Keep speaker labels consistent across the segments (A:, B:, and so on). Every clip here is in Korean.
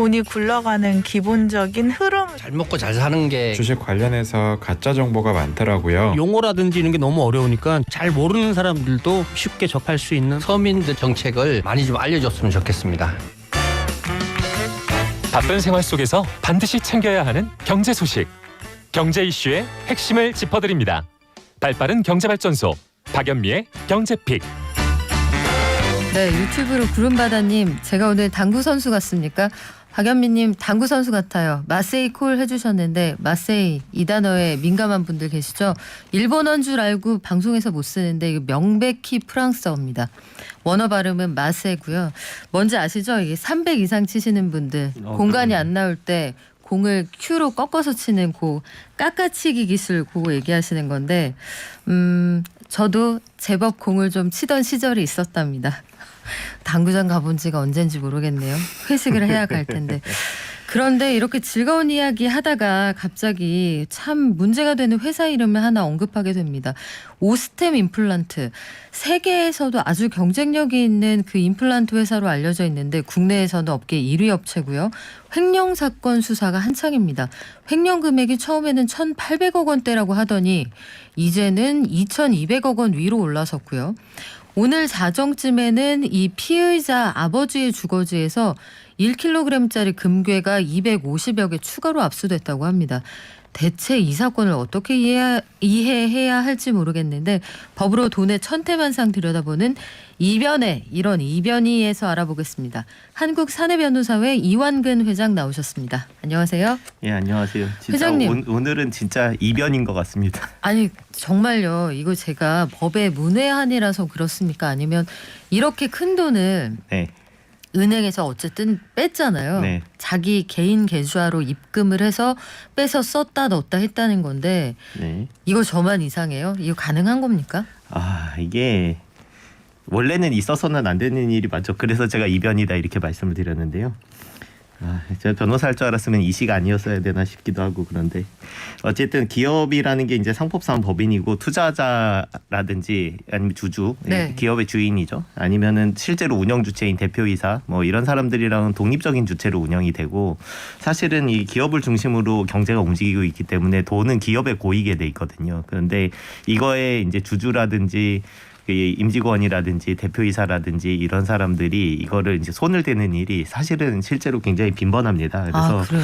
A: 돈이 굴러가는 기본적인 흐름.
B: 잘 먹고 잘 사는 게
C: 주식 관련해서 가짜 정보가 많더라고요.
D: 용어라든지 이런 게 너무 어려우니까 잘 모르는 사람들도 쉽게 접할 수 있는
B: 서민들 정책을 많이 좀 알려줬으면 좋겠습니다.
E: 바쁜 생활 속에서 반드시 챙겨야 하는 경제 소식. 경제 이슈의 핵심을 짚어드립니다. 발빠른 경제발전소 박연미의 경제픽.
F: 네, 유튜브로 구름바다님, 제가 오늘 당구 선수 같습니까? 박연미님 당구 선수 같아요. 마세이 콜 해주셨는데 마세이 이 단어에 민감한 분들 계시죠? 일본어인 줄 알고 방송에서 못 쓰는데 이거 명백히 프랑스어입니다. 원어 발음은 마세고요. 뭔지 아시죠? 이게 300 이상 치시는 분들 공간이 안 나올 때 공을 큐로 꺾어서 치는 그 깎아치기 기술 그거 얘기하시는 건데 저도 제법 공을 좀 치던 시절이 있었답니다. 당구장 가본 지가 언젠지 모르겠네요. 회식을 해야 갈 텐데. 그런데 이렇게 즐거운 이야기 하다가 갑자기 참 문제가 되는 회사 이름을 하나 언급하게 됩니다. 오스템 임플란트. 세계에서도 아주 경쟁력이 있는 그 임플란트 회사로 알려져 있는데 국내에서는 업계 1위 업체고요. 횡령 사건 수사가 한창입니다. 횡령 금액이 처음에는 1,800억 원대라고 하더니 이제는 2,200억 원 위로 올라섰고요. 오늘 자정쯤에는 이 피의자 아버지의 주거지에서 1kg짜리 금괴가 250여 개 추가로 압수됐다고 합니다. 대체 이 사건을 어떻게 이해해야 할지 모르겠는데 법으로 돈의 천태만상 들여다보는 이변의 이런 이변이에서 알아보겠습니다. 한국사내변호사회 이완근 회장 나오셨습니다. 안녕하세요.
G: 예, 안녕하세요. 진짜
F: 회장님.
G: 오늘은 진짜 이변인 것 같습니다.
F: 아니 정말요. 이거 제가 법의 문외한이라서 그렇습니까? 아니면 이렇게 큰 돈을
G: 네.
F: 은행에서 어쨌든 뺐잖아요.
G: 네.
F: 자기 개인 계좌로 입금을 해서 빼서 썼다 넣었다 했다는 건데
G: 네.
F: 이거 저만 이상해요? 이거 가능한 겁니까?
G: 아, 이게 원래는 있어서는 안 되는 일이 맞죠. 그래서 제가 이변이다 이렇게 말씀을 드렸는데요. 제가 변호사 할 줄 알았으면 이 시가 아니었어야 되나 싶기도 하고 그런데 어쨌든 기업이라는 게 이제 상법상 법인이고 투자자라든지 아니면 주주,
F: 네.
G: 기업의 주인이죠. 아니면은 실제로 운영 주체인 대표이사 뭐 이런 사람들이랑은 독립적인 주체로 운영이 되고 사실은 이 기업을 중심으로 경제가 움직이고 있기 때문에 돈은 기업에 고이게 돼 있거든요. 그런데 이거에 이제 주주라든지 임직원이라든지 대표이사라든지 이런 사람들이 이거를 이제 손을 대는 일이 사실은 실제로 굉장히 빈번합니다. 그래서
F: 그래요?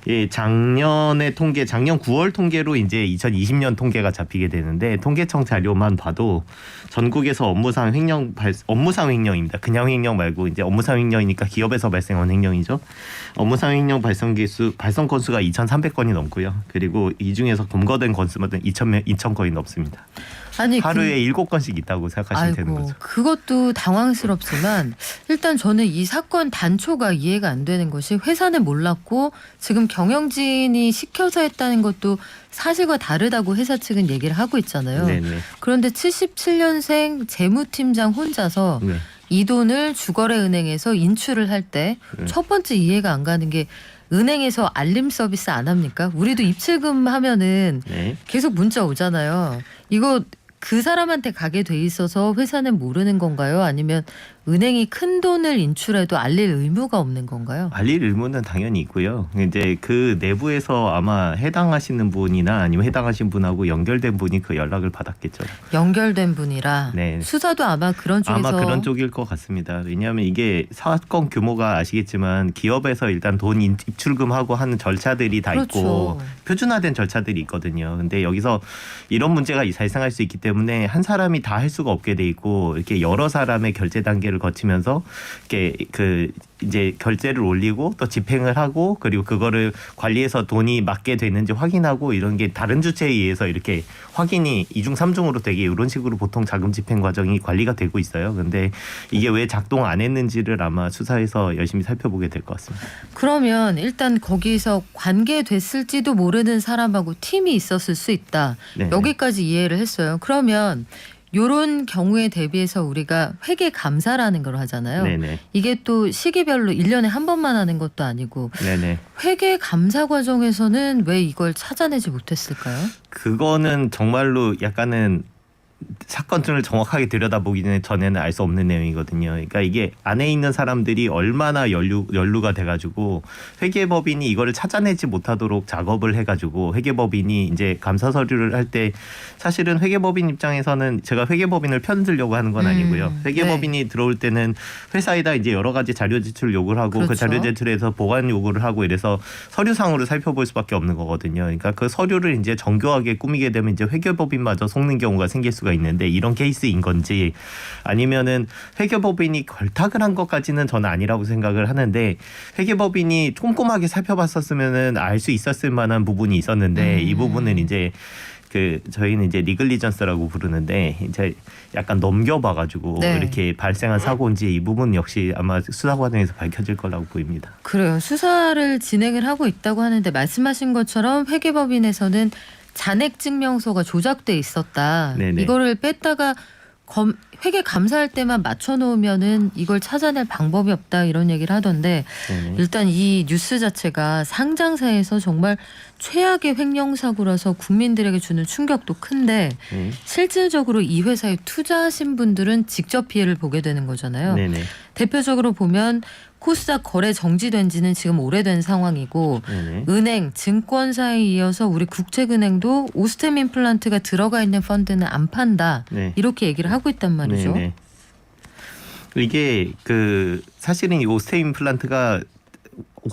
G: 예, 작년의 통계, 작년 9월 통계로 이제 2020년 통계가 잡히게 되는데 통계청 자료만 봐도 전국에서 업무상 횡령입니다. 그냥 횡령 말고 이제 업무상 횡령이니까 기업에서 발생한 횡령이죠. 업무상 횡령 발생 건수가 2,300건이 넘고요. 그리고 이 중에서 검거된 건수만 2,000건이 넘습니다.
F: 아니
G: 하루에 7건씩 있다고 생각하시면 되는 거죠.
F: 그것도 당황스럽지만 일단 저는 이 사건 단초가 이해가 안 되는 것이 회사는 몰랐고 지금 경영진이 시켜서 했다는 것도 사실과 다르다고 회사 측은 얘기를 하고 있잖아요.
G: 네네.
F: 그런데 77년생 재무팀장 혼자서
G: 네.
F: 이 돈을 주거래은행에서 인출을 할 때 첫 번째 이해가 안 가는 게 은행에서 알림 서비스 안 합니까? 우리도 입출금 하면은
G: 네.
F: 계속 문자 오잖아요. 이거 그 사람한테 가게 돼 있어서 회사는 모르는 건가요? 아니면 은행이 큰 돈을 인출해도 알릴 의무가 없는 건가요?
G: 알릴 의무는 당연히 있고요. 이제 그 내부에서 아마 해당하시는 분이나 아니면 해당하신 분하고 연결된 분이 그 연락을 받았겠죠.
F: 연결된 분이라
G: 네.
F: 수사도 아마 그런 쪽에서
G: 아마 그런 쪽일 것 같습니다. 왜냐하면 이게 사건 규모가 아시겠지만 기업에서 일단 돈 입출금하고 하는 절차들이 다
F: 그렇죠.
G: 있고 표준화된 절차들이 있거든요. 근데 여기서 이런 문제가 발생할 수 있기 때문에 한 사람이 다 할 수가 없게 돼 있고 이렇게 여러 사람의 결제 단계를 거치면서 이렇게 이제 결제를 올리고 또 집행을 하고 그리고 그거를 관리해서 돈이 맞게 되는지 확인하고 이런 게 다른 주체에 의해서 이렇게 확인이 2중 3중으로 되게 이런 식으로 보통 자금 집행 과정이 관리가 되고 있어요. 근데 이게 왜 작동 안 했는지를 아마 수사에서 열심히 살펴보게 될 것 같습니다.
F: 그러면 일단 거기서 관계됐을지도 모르는 사람하고 팀이 있었을 수 있다.
G: 네네.
F: 여기까지 이해를 했어요. 그러면 요런 경우에 대비해서 우리가 회계 감사라는 걸 하잖아요.
G: 네네.
F: 이게 또 시기별로 1년에 한 번만 하는 것도 아니고
G: 네네.
F: 회계 감사 과정에서는 왜 이걸 찾아내지 못했을까요?
G: 그거는 정말로 약간은 사건을 정확하게 들여다보기 전에는 알 수 없는 내용이거든요. 그러니까 이게 안에 있는 사람들이 얼마나 연루가 돼가지고 회계법인이 이거를 찾아내지 못하도록 작업을 해가지고 회계법인이 이제 감사 서류를 할 때 사실은 회계법인 입장에서는 제가 회계법인을 편들려고 하는 건 아니고요. 회계법인이 들어올 때는 회사에다 이제 여러 가지 자료 제출 요구를 하고
F: 그렇죠.
G: 그 자료 제출에서 보관 요구를 하고 이래서 서류상으로 살펴볼 수밖에 없는 거거든요. 그러니까 그 서류를 이제 정교하게 꾸미게 되면 이제 회계법인마저 속는 경우가 생길 수가 있는데 이런 케이스인 건지 아니면은 회계법인이 결탁을 한 것까지는 저는 아니라고 생각을 하는데 회계법인이 꼼꼼하게 살펴봤었으면은 알 수 있었을 만한 부분이 있었는데 이 부분은 이제 저희는 이제 리글리전스라고 부르는데 이제 약간 넘겨봐가지고
F: 네.
G: 이렇게 발생한 사고인지 이 부분 역시 아마 수사 과정에서 밝혀질 거라고 보입니다.
F: 그래요. 수사를 진행을 하고 있다고 하는데 말씀하신 것처럼 회계법인에서는 잔액 증명서가 조작돼 있었다.
G: 네네.
F: 이거를 뺐다가 회계 감사할 때만 맞춰놓으면은 이걸 찾아낼 방법이 없다 이런 얘기를 하던데
G: 네네.
F: 일단 이 뉴스 자체가 상장사에서 정말 최악의 횡령 사고라서 국민들에게 주는 충격도 큰데 실질적으로 이 회사에 투자하신 분들은 직접 피해를 보게 되는 거잖아요.
G: 네네.
F: 대표적으로 보면 코스닥 거래 정지된 지는 지금 오래된 상황이고
G: 네네.
F: 은행, 증권사에 이어서 우리 국책은행도 오스템 임플란트가 들어가 있는 펀드는 안 판다.
G: 네.
F: 이렇게 얘기를 하고 있단 말이죠.
G: 네네. 이게 사실은 이 오스템 임플란트가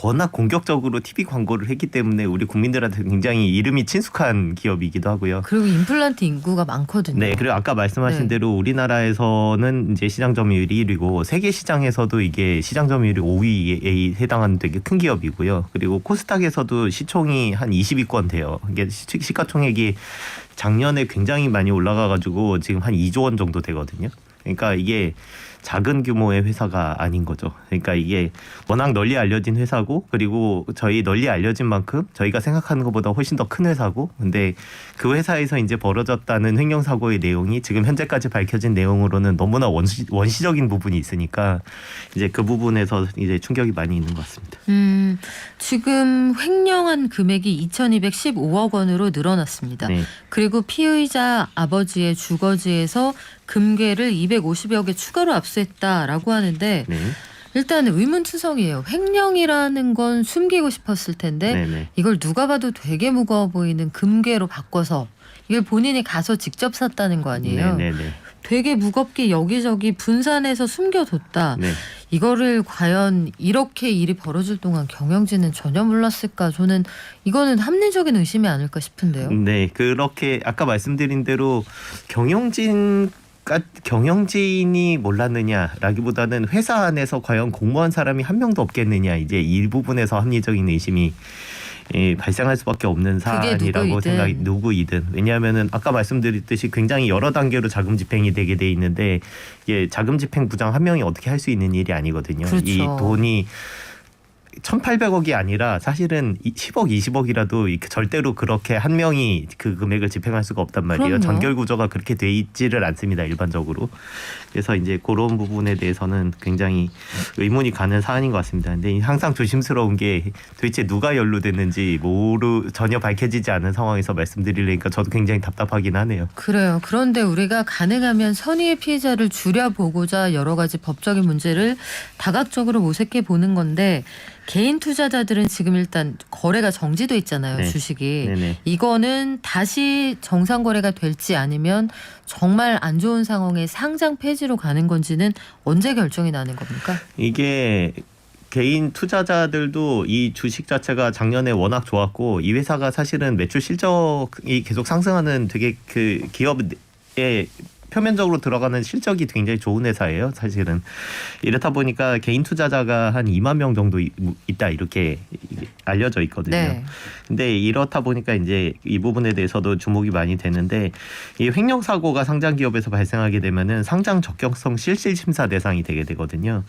G: 워낙 공격적으로 TV 광고를 했기 때문에 우리 국민들한테 굉장히 이름이 친숙한 기업이기도 하고요.
F: 그리고 임플란트 인구가 많거든요.
G: 네, 그리고 아까 말씀하신
F: 네.
G: 대로 우리나라에서는 이제 시장 점유율이 1위고 세계 시장에서도 이게 시장 점유율이 5위에 해당하는 되게 큰 기업이고요. 그리고 코스닥에서도 시총이 한 20위권 돼요. 이게 시가총액이 작년에 굉장히 많이 올라가가지고 지금 한 2조 원 정도 되거든요. 그러니까 이게 작은 규모의 회사가 아닌 거죠. 그러니까 이게 워낙 널리 알려진 회사고 그리고 저희 널리 알려진 만큼 저희가 생각하는 것보다 훨씬 더 큰 회사고 근데 그 회사에서 이제 벌어졌다는 횡령 사고의 내용이 지금 현재까지 밝혀진 내용으로는 너무나 원시적인 부분이 있으니까 이제 그 부분에서 이제 충격이 많이 있는 것 같습니다.
F: 지금 횡령한 금액이 2,215억 원으로 늘어났습니다.
G: 네.
F: 그리고 피의자 아버지의 주거지에서 금괴를 250여 개 추가로 압수했다라고 하는데
G: 네.
F: 일단 의문투성이에요. 횡령이라는 건 숨기고 싶었을 텐데
G: 네네.
F: 이걸 누가 봐도 되게 무거워 보이는 금괴로 바꿔서 이걸 본인이 가서 직접 샀다는 거 아니에요.
G: 네네네.
F: 되게 무겁게 여기저기 분산해서 숨겨뒀다.
G: 네.
F: 이거를 과연 이렇게 일이 벌어질 동안 경영진은 전혀 몰랐을까? 저는 이거는 합리적인 의심이 아닐까 싶은데요.
G: 네, 그렇게 아까 말씀드린 대로 경영진이 몰랐느냐라기보다는 회사 안에서 과연 공모한 사람이 한 명도 없겠느냐 이제 이 부분에서 합리적인 의심이 발생할 수밖에 없는 사안이라고 생각이 누구이든 왜냐하면은 아까 말씀드렸듯이 굉장히 여러 단계로 자금 집행이 되게 돼 있는데 이게 자금 집행 부장 한 명이 어떻게 할 수 있는 일이 아니거든요.
F: 그렇죠.
G: 이 돈이 1,800억이 아니라 사실은 10억, 20억이라도 절대로 그렇게 한 명이 그 금액을 집행할 수가 없단 말이에요.
F: 그럼요.
G: 전결 구조가 그렇게 돼 있지를 않습니다. 일반적으로. 그래서 이제 그런 부분에 대해서는 굉장히 의문이 가는 사안인 것 같습니다. 근데 항상 조심스러운 게 도대체 누가 연루됐는지 전혀 밝혀지지 않은 상황에서 말씀드리려니까 저도 굉장히 답답하긴 하네요.
F: 그래요. 그런데 우리가 가능하면 선의의 피해자를 줄여보고자 여러 가지 법적인 문제를 다각적으로 모색해 보는 건데 개인 투자자들은 지금 일단 거래가 정지돼 있잖아요.
G: 네.
F: 주식이.
G: 네네.
F: 이거는 다시 정상 거래가 될지 아니면 정말 안 좋은 상황에 상장 폐지로 가는 건지는 언제 결정이 나는 겁니까?
G: 이게 개인 투자자들도 이 주식 자체가 작년에 워낙 좋았고 이 회사가 사실은 매출 실적이 계속 상승하는 되게 그 기업의 표면적으로 들어가는 실적이 굉장히 좋은 회사예요. 사실은 이렇다 보니까 개인 투자자가 한 2만 명 정도 있다 이렇게 알려져 있거든요.
F: 네.
G: 근데 이렇다 보니까 이제 이 부분에 대해서도 주목이 많이 되는데 이 횡령 사고가 상장 기업에서 발생하게 되면은 상장 적격성 실질 심사 대상이 되게 되거든요.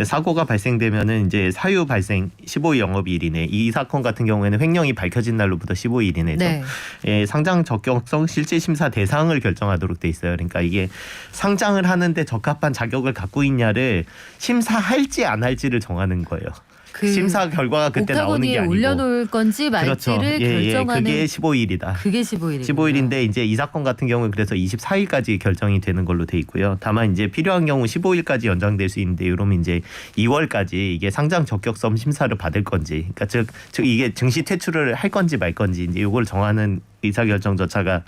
G: 사고가 발생되면은 이제 사유 발생 15일 영업일 이내 이 사건 같은 경우에는 횡령이 밝혀진 날로부터 15일 이내죠.
F: 네.
G: 상장 적격성 실질 심사 대상을 결정하도록 돼 있어요. 그러니까 이게 상장을 하는데 적합한 자격을 갖고 있냐를 심사할지 안 할지를 정하는 거예요.
F: 그
G: 심사 결과가 그때 나오는 게
F: 옥타곤 위에
G: 아니고.
F: 올려놓을 건지 말지를
G: 그렇죠. 예,
F: 결정하는
G: 그게 15일이다.
F: 그게 15일이에요.
G: 15일인데 이제 이 사건 같은 경우는 그래서 24일까지 결정이 되는 걸로 돼 있고요. 다만 이제 필요한 경우 15일까지 연장될 수 있는데 이러면 이제 2월까지 이게 상장 적격성 심사를 받을 건지, 그러니까 즉 이게 증시 퇴출을 할 건지 말 건지 이제 이걸 정하는 의사결정 절차가,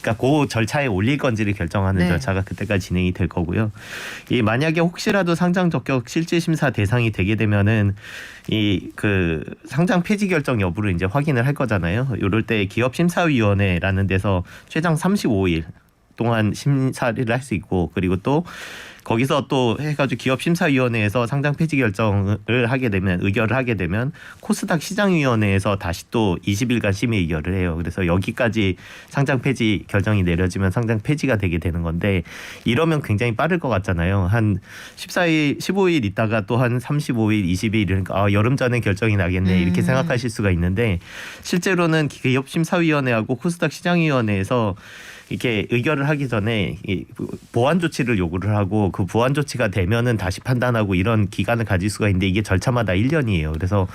G: 그러니까 그 절차에 올릴 건지를 결정하는
F: 네.
G: 절차가 그때까지 진행이 될 거고요. 이 만약에 혹시라도 상장 적격 실질 심사 대상이 되게 되면은 이 그 상장 폐지 결정 여부를 이제 확인을 할 거잖아요. 이럴 때 기업심사위원회라는 데서 최장 35일 동안 심사를 할 수 있고, 그리고 또 거기서 또 해가지고 기업심사위원회에서 상장 폐지 결정을 하게 되면, 의결을 하게 되면 코스닥 시장위원회에서 다시 또 20일간 심의 의결을 해요. 그래서 여기까지 상장 폐지 결정이 내려지면 상장 폐지가 되게 되는 건데, 이러면 굉장히 빠를 것 같잖아요. 한 14일, 15일 있다가 또 한 35일, 20일 그러니까 여름 전에 결정이 나겠네 이렇게 생각하실 수가 있는데, 실제로는 기업심사위원회하고 코스닥 시장위원회에서 이렇게 의결을 하기 전에 이 보완 조치를 요구를 하고, 그 보완 조치가 되면은 다시 판단하고 이런 기간을 가질 수가 있는데 이게 절차마다 1년이에요. 그래서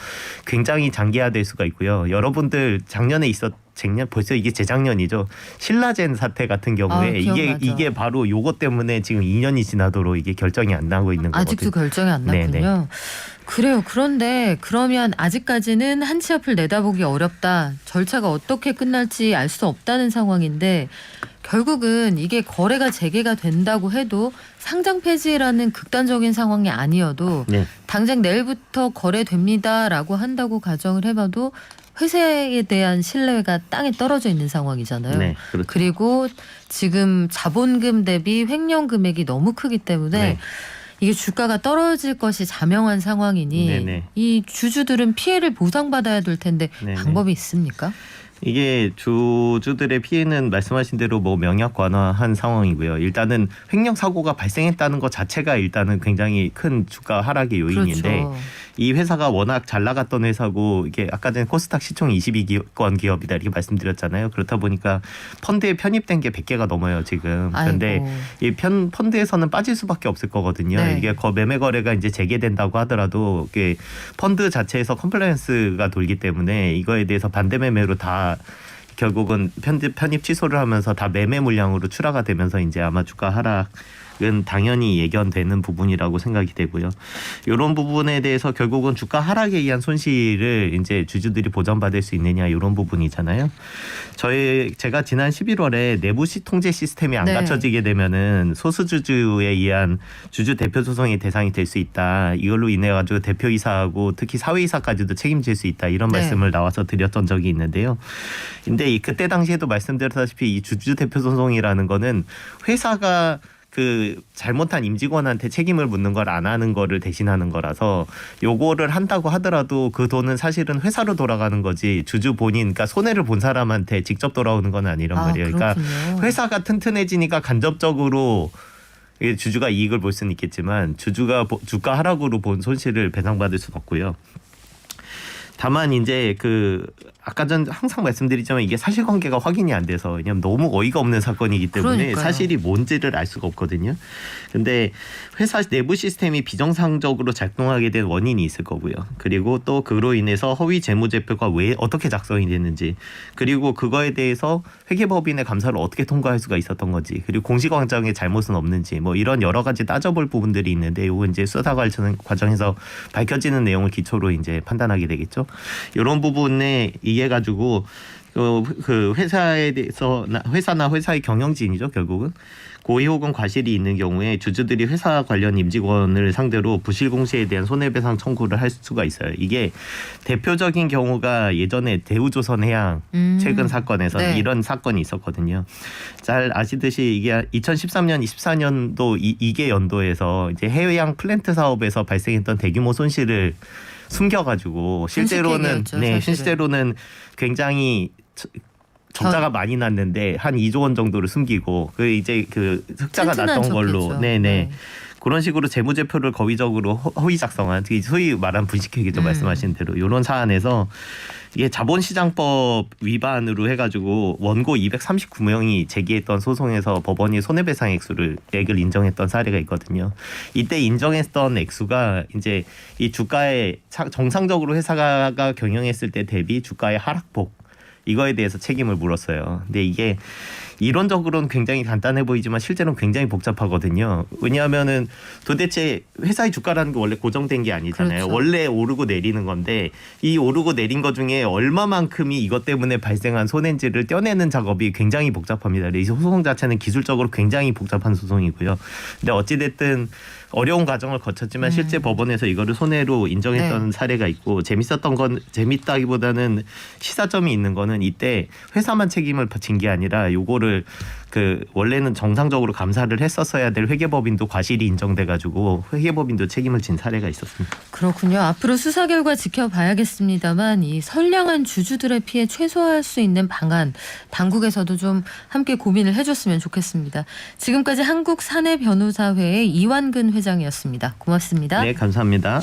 G: 굉장히 장기화될 수가 있고요. 여러분들 작년에 작년 벌써 이게 재작년이죠. 신라젠 사태 같은 경우에 이게 바로 요것 때문에 지금 2년이 지나도록 이게 결정이 안 나고 있는 거거든요.
F: 아직도 결정이 안 났군요.
G: 네네.
F: 그래요. 그런데 그러면 아직까지는 한 치 앞을 내다보기 어렵다. 절차가 어떻게 끝날지 알 수 없다는 상황인데, 결국은 이게 거래가 재개가 된다고 해도 상장 폐지라는 극단적인 상황이 아니어도
G: 네.
F: 당장 내일부터 거래됩니다라고 한다고 가정을 해봐도 회사에 대한 신뢰가 땅에 떨어져 있는 상황이잖아요.
G: 네, 그렇죠.
F: 그리고 지금 자본금 대비 횡령 금액이 너무 크기 때문에
G: 네.
F: 이게 주가가 떨어질 것이 자명한 상황이니
G: 네네.
F: 이 주주들은 피해를 보상받아야 될 텐데
G: 네네.
F: 방법이 있습니까?
G: 이게 주주들의 피해는 말씀하신 대로 뭐 명약관화한 상황이고요. 일단은 횡령 사고가 발생했다는 것 자체가 일단은 굉장히 큰 주가 하락의 요인인데,
F: 그렇죠.
G: 이 회사가 워낙 잘 나갔던 회사고, 이게 아까 전에 코스닥 시총 22권 기업이다 이렇게 말씀드렸잖아요. 그렇다 보니까 펀드에 편입된 게 100개가 넘어요 지금. 그런데 이 펀드에서는 빠질 수밖에 없을 거거든요.
F: 네.
G: 이게 매매 거래가 이제 재개된다고 하더라도 이게 펀드 자체에서 컴플라이언스가 돌기 때문에 이거에 대해서 반대 매매로 다 결국은 편입 취소를 하면서 다 매매 물량으로 출하가 되면서 이제 아마 주가 하락은 당연히 예견되는 부분이라고 생각이 되고요. 이런 부분에 대해서 결국은 주가 하락에 의한 손실을 이제 주주들이 보전받을 수 있느냐 이런 부분이잖아요. 제가 지난 11월에 내부 통제 시스템이 안
F: 네.
G: 갖춰지게 되면은 소수주주에 의한 주주 대표 소송의 대상이 될 수 있다. 이걸로 인해 가지고 대표이사하고 특히 사회이사까지도 책임질 수 있다. 이런
F: 네.
G: 말씀을 나와서 드렸던 적이 있는데요. 근데 그때 당시에도 말씀드렸다시피 이 주주 대표 소송이라는 거는 회사가 그 잘못한 임직원한테 책임을 묻는 걸 안 하는 거를 대신하는 거라서, 요거를 한다고 하더라도 그 돈은 사실은 회사로 돌아가는 거지 주주 본인, 그러니까 손해를 본 사람한테 직접 돌아오는 건 아니란 말이에요. 그러니까 회사가 튼튼해지니까 간접적으로 주주가 이익을 볼 수는 있겠지만 주주가 주가 하락으로 본 손실을 배상받을 수는 없고요. 다만 이제 아까 전 항상 말씀드리지만 이게 사실관계가 확인이 안 돼서, 왜냐하면 너무 어이가 없는 사건이기 때문에
F: 그러니까요.
G: 사실이 뭔지를 알 수가 없거든요. 근데 회사 내부 시스템이 비정상적으로 작동하게 된 원인이 있을 거고요. 그리고 또 그로 인해서 허위 재무제표가 왜 어떻게 작성이 됐는지, 그리고 그거에 대해서 회계법인의 감사를 어떻게 통과할 수가 있었던 건지, 그리고 공시광장의 잘못은 없는지, 뭐 이런 여러 가지 따져볼 부분들이 있는데, 이거 이제 수사 과정에서 밝혀지는 내용을 기초로 이제 판단하게 되겠죠. 이런 부분에 이해 가지고 그 회사에 대해서 회사나 회사의 경영진이죠 결국은 고의 혹은 과실이 있는 경우에 주주들이 회사 관련 임직원을 상대로 부실 공시에 대한 손해배상 청구를 할 수가 있어요. 이게 대표적인 경우가 예전에 대우조선해양 최근 사건에서
F: 네.
G: 이런 사건이 있었거든요. 잘 아시듯이 이게 2013년, 24년도 이게 연도에서 이제 해외양 플랜트 사업에서 발생했던 대규모 손실을 숨겨가지고 실제로는 실제로는 굉장히 적자가 많이 났는데 한 2조 원 정도를 숨기고 그 이제 그 흑자가 났던 걸로 네네 그런 식으로 재무제표를 거의적으로 허위 작성한, 소위 말한 분식회계죠. 말씀하신 대로 이런 사안에서 이게 자본시장법 위반으로 해가지고 원고 239명이 제기했던 소송에서 법원이 손해배상 액을 인정했던 사례가 있거든요. 이때 인정했던 액수가 이제 이 주가의 정상적으로 회사가 경영했을 때 대비 주가의 하락폭, 이거에 대해서 책임을 물었어요. 근데 이게 이론적으로는 굉장히 간단해 보이지만 실제로는 굉장히 복잡하거든요. 왜냐하면은 도대체 회사의 주가라는 게 원래 고정된 게 아니잖아요.
F: 그렇죠.
G: 원래 오르고 내리는 건데 이 오르고 내린 것 중에 얼마만큼이 이것 때문에 발생한 손해인지를 떼어내는 작업이 굉장히 복잡합니다. 이 소송 자체는 기술적으로 굉장히 복잡한 소송이고요. 근데 어찌됐든 어려운 과정을 거쳤지만 실제 법원에서 이거를 손해로 인정했던 사례가 있고, 재밌다기보다는 시사점이 있는 거는 이때 회사만 책임을 진 게 아니라 요거를 원래는 정상적으로 감사를 했었어야 될 회계법인도 과실이 인정돼가지고 회계법인도 책임을 진 사례가 있었습니다.
F: 그렇군요. 앞으로 수사 결과 지켜봐야겠습니다만 이 선량한 주주들의 피해 최소화할 수 있는 방안 당국에서도 좀 함께 고민을 해줬으면 좋겠습니다. 지금까지 한국사내변호사회의 이완근 회장이었습니다. 고맙습니다.
G: 네, 감사합니다.